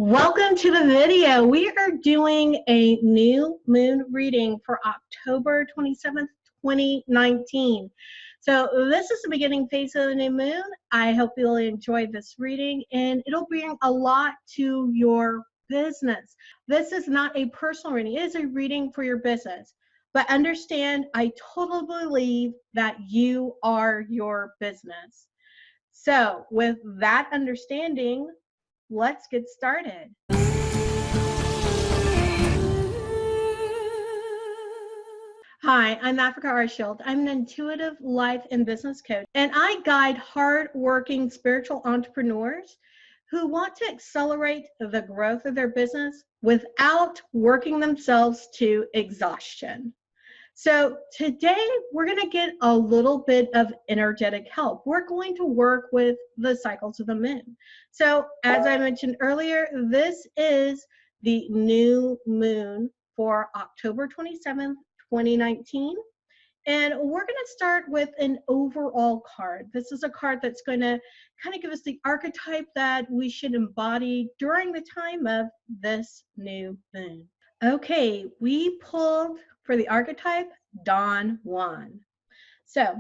Welcome to the video. We are doing a new moon reading for October 27th, 2019. So this is the beginning phase of the new moon. I hope you'll enjoy this reading and it'll bring a lot to your business. This is not a personal reading. It is a reading for your business. But understand, I totally believe that you are your business. So with that understanding, let's get started. Hi, I'm Africa Archield. I'm an intuitive life and business coach, and I guide hard-working spiritual entrepreneurs who want to accelerate the growth of their business without working themselves to exhaustion. So today we're going to get a little bit of energetic help. We're going to work with the cycles of the moon. So as I mentioned earlier, this is the new moon for October 27th, 2019. And we're going to start with an overall card. This is a card that's going to kind of give us the archetype that we should embody during the time of this new moon. Okay, we pulled for the archetype Don Juan. So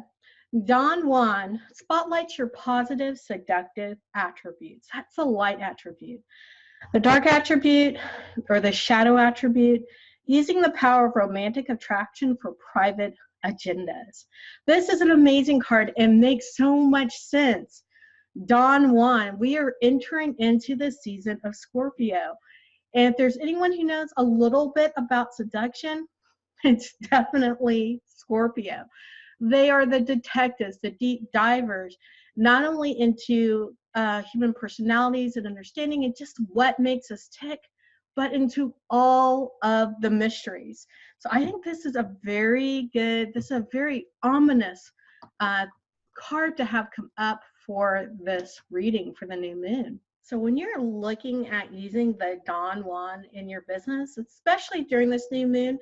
Don Juan spotlights your positive, seductive attributes. That's the light attribute. The dark attribute or the shadow attribute, using the power of romantic attraction for private agendas. This is an amazing card and makes so much sense. Don Juan, we are entering into the season of Scorpio. And if there's anyone who knows a little bit about seduction, it's definitely Scorpio. They are the detectives, the deep divers, not only into human personalities and understanding and just what makes us tick, but into all of the mysteries. So I think this is a very good, this is a very ominous card to have come up for this reading for the new moon. So when you're looking at using the Don Juan in your business, especially during this new moon,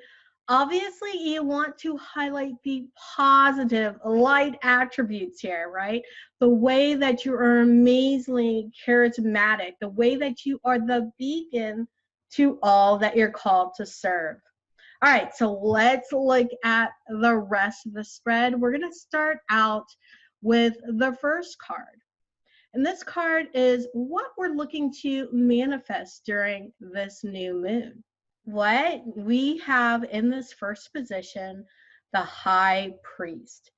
obviously you want to highlight the positive light attributes here, right? The way that you are amazingly charismatic, the way that you are the beacon to all that you're called to serve. All right, so let's look at the rest of the spread. We're going to start out with the first card. And this card is what we're looking to manifest during this new moon. What we have in this first position, the High Priest.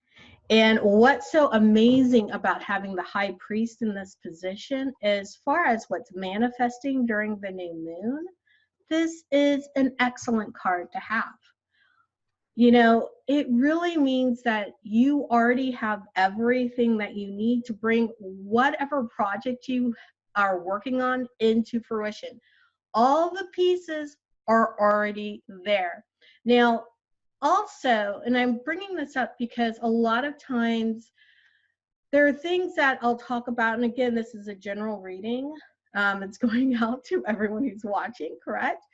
And what's so amazing about having the High Priest in this position, as far as what's manifesting during the new moon, this is an excellent card to have. You know, it really means that you already have everything that you need to bring whatever project you are working on into fruition. All the pieces are already there. Now, also, and I'm bringing this up because a lot of times there are things that I'll talk about, and again, this is a general reading. It's going out to everyone who's watching, correct?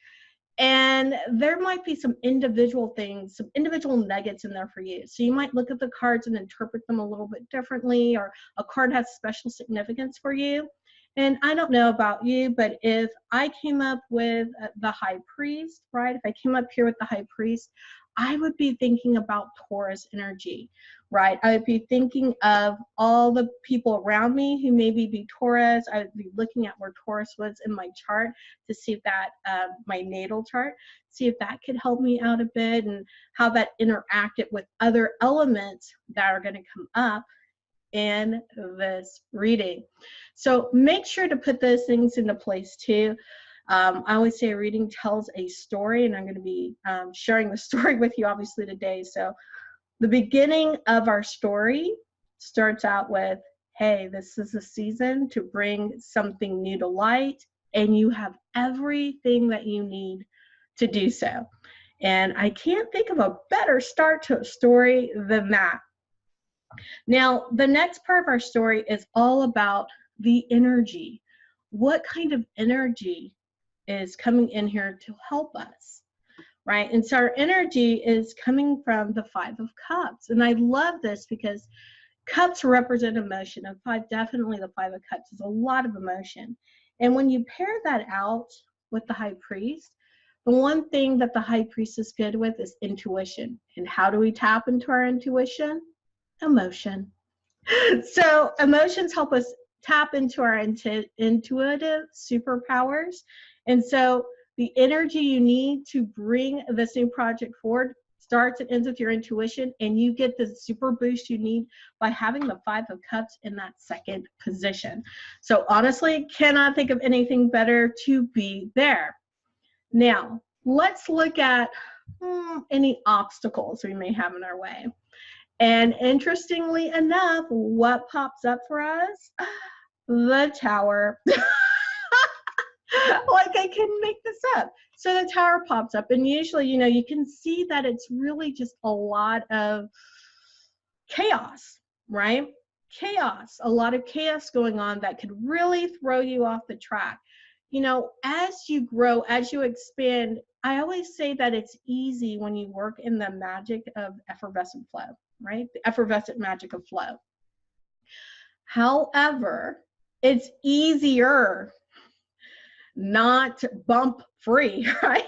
And there might be some individual things, some individual nuggets in there for you. So you might look at the cards and interpret them a little bit differently, or a card has special significance for you. And I don't know about you, but if I came up with the High Priest, right? If I came up here with the High Priest, I would be thinking about Taurus energy, right? I would be thinking of all the people around me who maybe be Taurus. I would be looking at where Taurus was in my chart to see if that, my natal chart, see if that could help me out a bit and how that interacted with other elements that are going to come up in this reading. So make sure to put those things into place too. I always say a reading tells a story, and I'm going to be sharing the story with you obviously today. So the beginning of our story starts out with, hey, this is a season to bring something new to light, and you have everything that you need to do so. And I can't think of a better start to a story than that. Now, the next part of our story is all about the energy. What kind of energy is coming in here to help us, right? And so our energy is coming from the Five of Cups. And I love this because cups represent emotion, and definitely the Five of Cups is a lot of emotion. And when you pair that out with the high priest, the one thing that the high priest is good with is intuition. And how do we tap into our intuition? Emotion. So emotions help us tap into our intuitive superpowers. And so the energy you need to bring this new project forward starts and ends with your intuition, and you get the super boost you need by having the Five of Cups in that second position. So honestly, cannot think of anything better to be there. Now, let's look at any obstacles we may have in our way. And interestingly enough, what pops up for us? The Tower. Like, I couldn't make this up. So the Tower pops up, and usually, you know, you can see that it's really just a lot of chaos, right? Chaos, a lot of chaos going on that could really throw you off the track. You know, as you grow, as you expand, I always say that it's easy when you work in the magic of effervescent flow, right? The effervescent magic of flow. However, it's easier not bump free, right?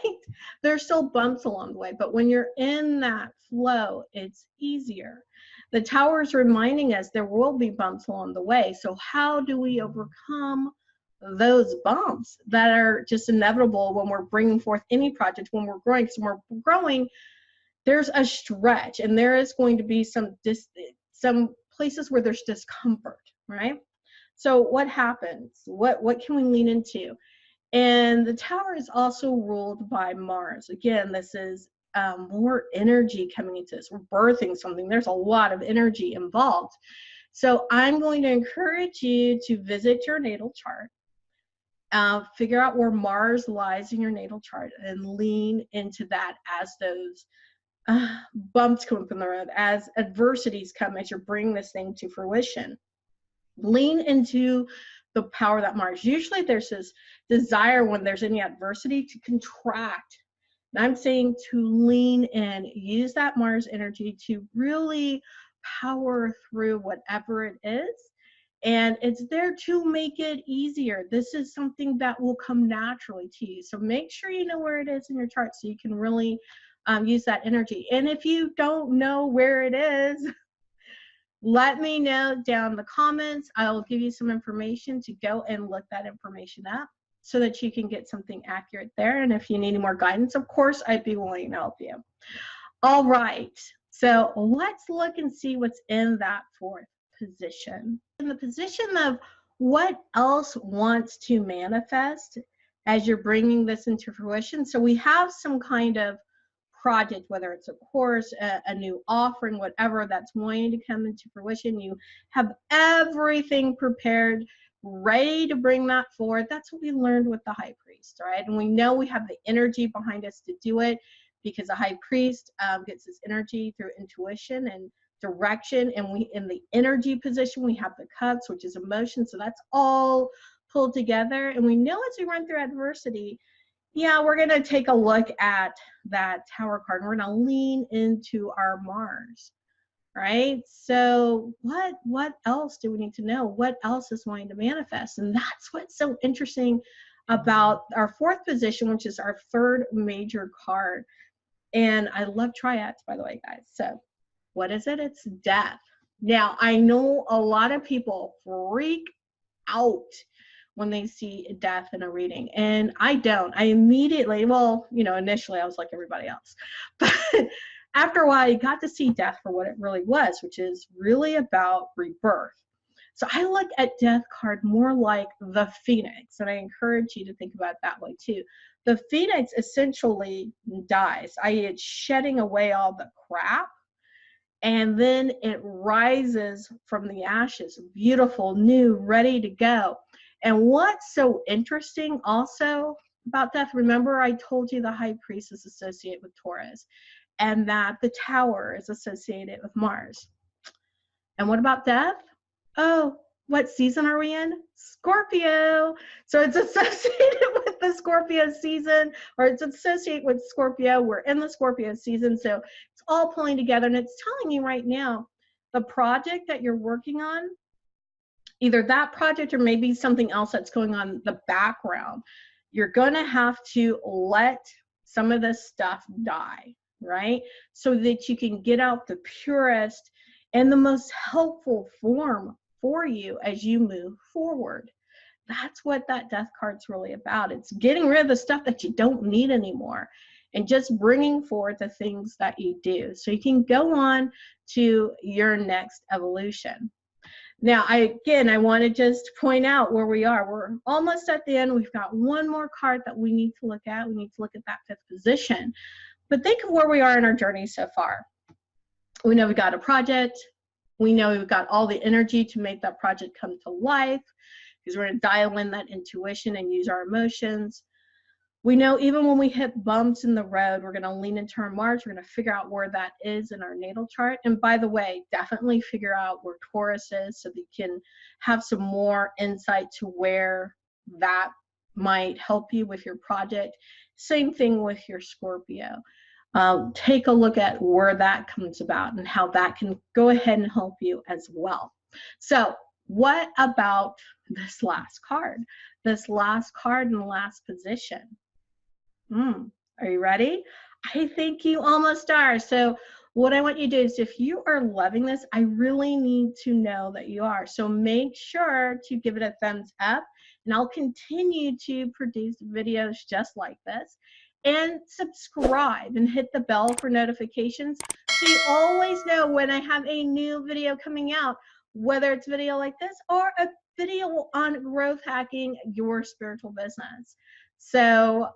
There's still bumps along the way, but when you're in that flow, it's easier. The Tower is reminding us there will be bumps along the way. So how do we overcome those bumps that are just inevitable when we're bringing forth any project, when we're growing? So when we're growing, there's a stretch, and there is going to be some places where there's discomfort, right? So what happens? What can we lean into? And the Tower is also ruled by Mars. Again, this is more energy coming into this. We're birthing something. There's a lot of energy involved. So I'm going to encourage you to visit your natal chart, figure out where Mars lies in your natal chart, and lean into that as those bumps come up in the road, as adversities come, as you're bringing this thing to fruition. Lean into the power that Mars. Usually there's this desire when there's any adversity to contract. And I'm saying to lean in, use that Mars energy to really power through whatever it is. And it's there to make it easier. This is something that will come naturally to you. So make sure you know where it is in your chart so you can really use that energy. And if you don't know where it is, let me know down in the comments. I'll give you some information to go and look that information up so that you can get something accurate there. And if you need any more guidance, of course, I'd be willing to help you. All right, so let's look and see what's in that fourth position. In the position of what else wants to manifest as you're bringing this into fruition. So we have some kind of project, whether it's a course, a new offering, whatever that's wanting to come into fruition. You have everything prepared, ready to bring that forward. That's what we learned with the high priest, right? And we know we have the energy behind us to do it because the high priest gets his energy through intuition and direction. And we, in the energy position, we have the cups, which is emotion. So that's all pulled together. And we know as we run through adversity, yeah, we're going to take a look at that Tower card. We're going to lean into our Mars, right? So what else do we need to know? What else is wanting to manifest? And that's what's so interesting about our fourth position, which is our third major card. And I love triads, by the way, guys. So what is it? It's death. Now, I know a lot of people freak out when they see death in a reading, and I don't. I immediately, well, you know, initially I was like everybody else, but after a while I got to see death for what it really was, which is really about rebirth. So I look at death card more like the phoenix, and I encourage you to think about it that way too. The phoenix essentially dies, i.e. it's shedding away all the crap, and then it rises from the ashes, beautiful, new, ready to go. And what's so interesting also about death, remember I told you the high priest is associated with Taurus and that the Tower is associated with Mars. And what about death? Oh, what season are we in? Scorpio. So it's associated with the Scorpio season, or it's associated with Scorpio. We're in the Scorpio season. So it's all pulling together, and it's telling you right now, the project that you're working on, either that project or maybe something else that's going on in the background. You're going to have to let some of this stuff die, right? So that you can get out the purest and the most helpful form for you as you move forward. That's what that death card's really about. It's getting rid of the stuff that you don't need anymore and just bringing forward the things that you do so you can go on to your next evolution. Now, I want to just point out where we are. We're almost at the end. We've got one more card that we need to look at. We need to look at that 5th position. But think of where we are in our journey so far. We know we got a project. We know we've got all the energy to make that project come to life because we're going to dial in that intuition and use our emotions. We know even when we hit bumps in the road, we're going to lean into our Mars. We're going to figure out where that is in our natal chart. And by the way, definitely figure out where Taurus is so that you can have some more insight to where that might help you with your project. Same thing with your Scorpio. Take a look at where that comes about and how that can go ahead and help you as well. So what about this last card? This last card in the last position. Are you ready? I think you almost are. So what I want you to do is if you are loving this, I really need to know that you are. So make sure to give it a thumbs up, and I'll continue to produce videos just like this. And subscribe and hit the bell for notifications so you always know when I have a new video coming out, whether it's a video like this or a video on growth hacking your spiritual business. So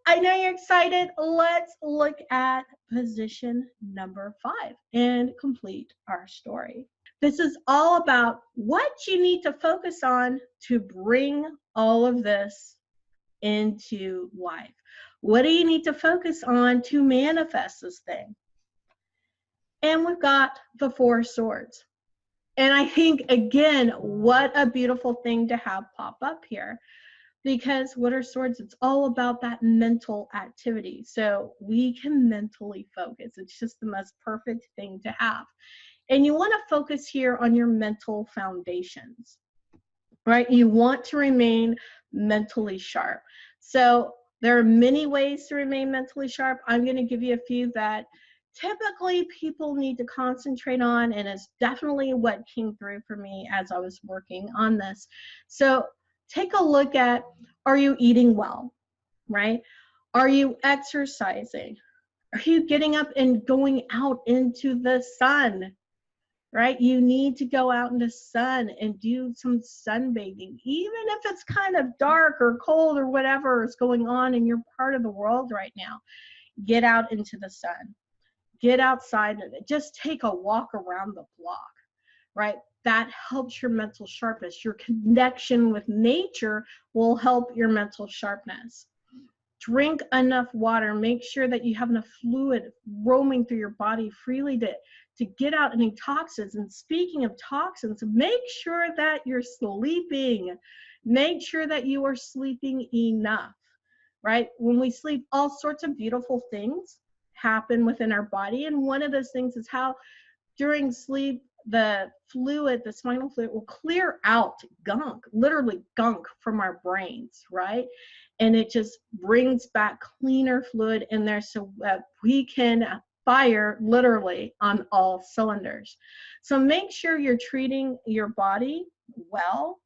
I know you're excited. Let's look at position number 5 and complete our story. This is all about what you need to focus on to bring all of this into life. What do you need to focus on to manifest this thing? And we've got the 4 swords. And I think, again, what a beautiful thing to have pop up here. Because what are swords? It's all about that mental activity. So we can mentally focus. It's just the most perfect thing to have. And you want to focus here on your mental foundations, right? You want to remain mentally sharp. So there are many ways to remain mentally sharp. I'm going to give you a few that typically people need to concentrate on, and it's definitely what came through for me as I was working on this. So take a look at, are you eating well, right? Are you exercising? Are you getting up and going out into the sun, right? You need to go out in the sun and do some sunbathing, even if it's kind of dark or cold or whatever is going on in your part of the world right now. Get out into the sun. Get outside of it. Just take a walk around the block, right? That helps your mental sharpness. Your connection with nature will help your mental sharpness. Drink enough water. Make sure that you have enough fluid roaming through your body freely to get out any toxins. And speaking of toxins, make sure that you're sleeping. Make sure that you are sleeping enough, right? When we sleep, all sorts of beautiful things happen within our body. And one of those things is how during sleep, the fluid, the spinal fluid will clear out gunk, literally gunk from our brains, right? And it just brings back cleaner fluid in there so that we can fire literally on all cylinders. So make sure you're treating your body well.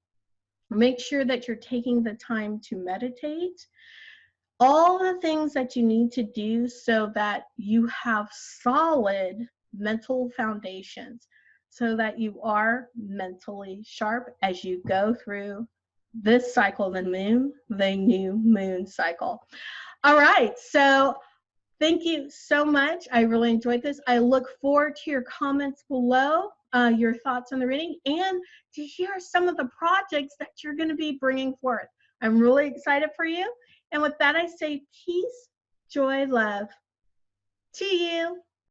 Make sure that you're taking the time to meditate. All the things that you need to do so that you have solid mental foundations, so that you are mentally sharp as you go through this cycle, the new moon cycle. All right, so thank you so much. I really enjoyed this. I look forward to your comments below, your thoughts on the reading, and to hear some of the projects that you're going to be bringing forth. I'm really excited for you. And with that, I say peace, joy, love to you.